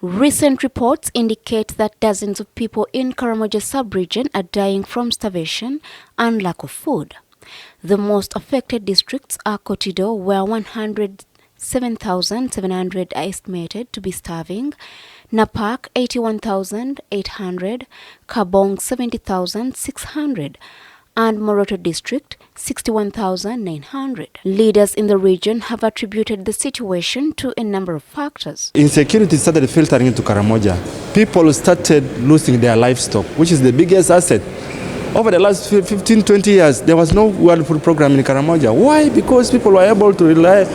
Recent reports indicate that dozens of people in Karamoja sub-region are dying from starvation and lack of food. The most affected districts are Kotido, where 107,700 are estimated to be starving, Napak 81,800, Kabong 70,600, and Moroto district 61,900. Leaders in the region have attributed the situation to a number of factors. Insecurity started filtering into Karamoja. People started losing their livestock, which is the biggest asset. Over the last 15-20 years, there was no World Food Program in Karamoja. Why? Because people were able to rely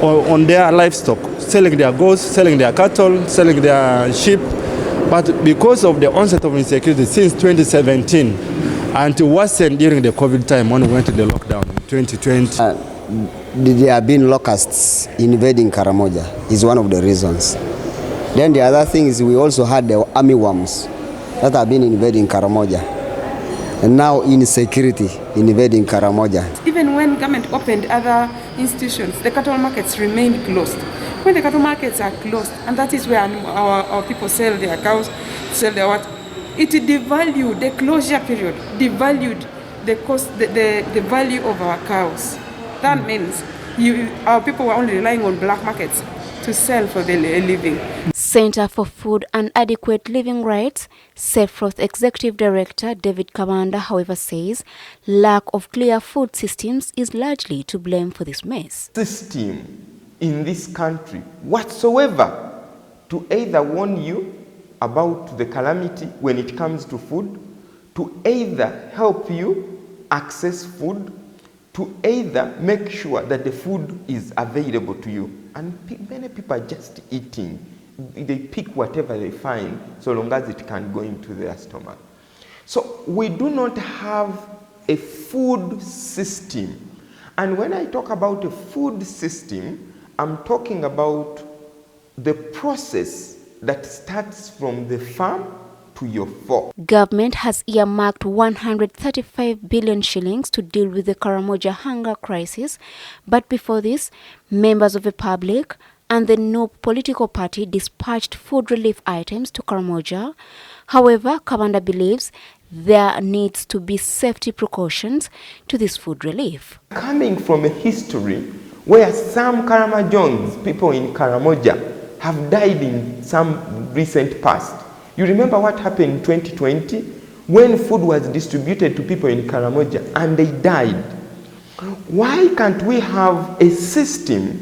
on their livestock, selling their goats, selling their cattle, selling their sheep. But because of the onset of insecurity since 2017, and to worsen during the COVID time when we went to the lockdown in 2020. There have been locusts invading Karamoja is one of the reasons. Then the other thing is we also had the army worms that have been invading Karamoja. And now insecurity invading Karamoja. Even when government opened other institutions, the cattle markets remained closed. When the cattle markets are closed, and that is where our people sell their cows, sell their what, it devalued, the closure period devalued the cost, the value of our cows. That means our people were only relying on black markets to sell for their living. Center for Food and Adequate Living Rights, CEPHRO's Executive Director David Kamanda, however, says lack of clear food systems is largely to blame for this mess. System in this country whatsoever to either warn you about the calamity when it comes to food, to either help you access food, to either make sure that the food is available to you. And many people are just eating. They pick whatever they find so long as it can go into their stomach. So we do not have a food system. And when I talk about a food system, I'm talking about the process that starts from the farm to your fork. Government has earmarked 135 billion shillings to deal with the Karamoja hunger crisis, but before this, members of the public and the No political party dispatched food relief items to Karamoja. However, Kamanda believes there needs to be safety precautions to this food relief. Coming from a history where some Karamojans, people in Karamoja, have died in some recent past. You remember what happened in 2020 when food was distributed to people in Karamoja and they died? Why can't we have a system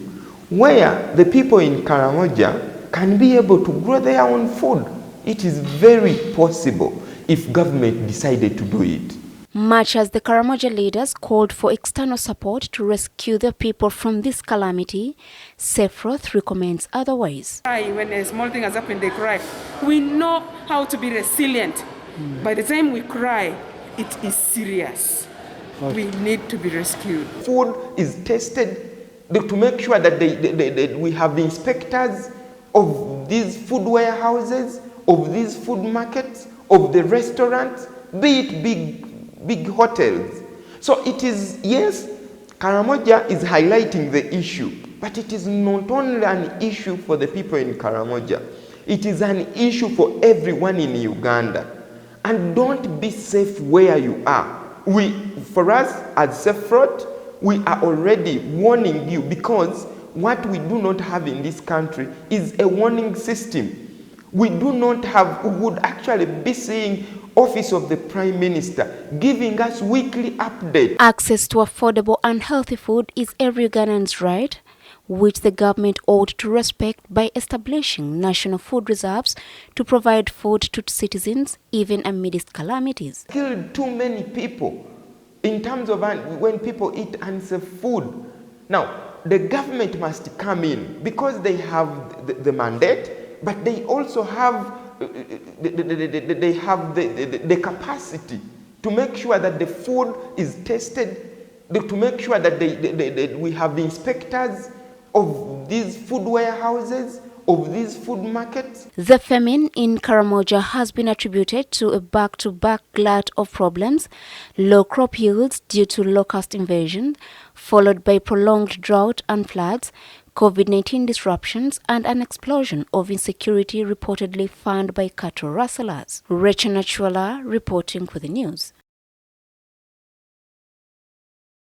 where the people in Karamoja can be able to grow their own food? It is very possible if government decided to do it. Much as the Karamoja leaders called for external support to rescue the people from this calamity, CEPHRO recommends otherwise. When a small thing has happened, they cry. We know how to be resilient. By the time we cry, it is serious. Okay. We need to be rescued. Food is tested to make sure that we have the inspectors of these food warehouses, of these food markets, of the restaurants, be it big hotels. So it is, yes, Karamoja is highlighting the issue, but it is not only an issue for the people in Karamoja. It is an issue for everyone in Uganda. And don't be safe where you are. For us as CEPHRO, we are already warning you because what we do not have in this country is a warning system. We do not have, we would actually be seeing Office of the Prime Minister giving us weekly updates. Access to affordable and healthy food is every Ugandan's right, which the government ought to respect by establishing national food reserves to provide food to citizens even amidst calamities. Killed too many people in terms of when people eat unsafe food. Now, the government must come in because they have the mandate, but they also have the capacity to make sure that the food is tested, to make sure that we have the inspectors of these food warehouses, of these food markets. The famine in Karamoja has been attributed to a back-to-back glut of problems: low crop yields due to locust invasion, followed by prolonged drought and floods, COVID-19 disruptions, and an explosion of insecurity reportedly found by cattle rustlers. Rachel Nachwala reporting for the news.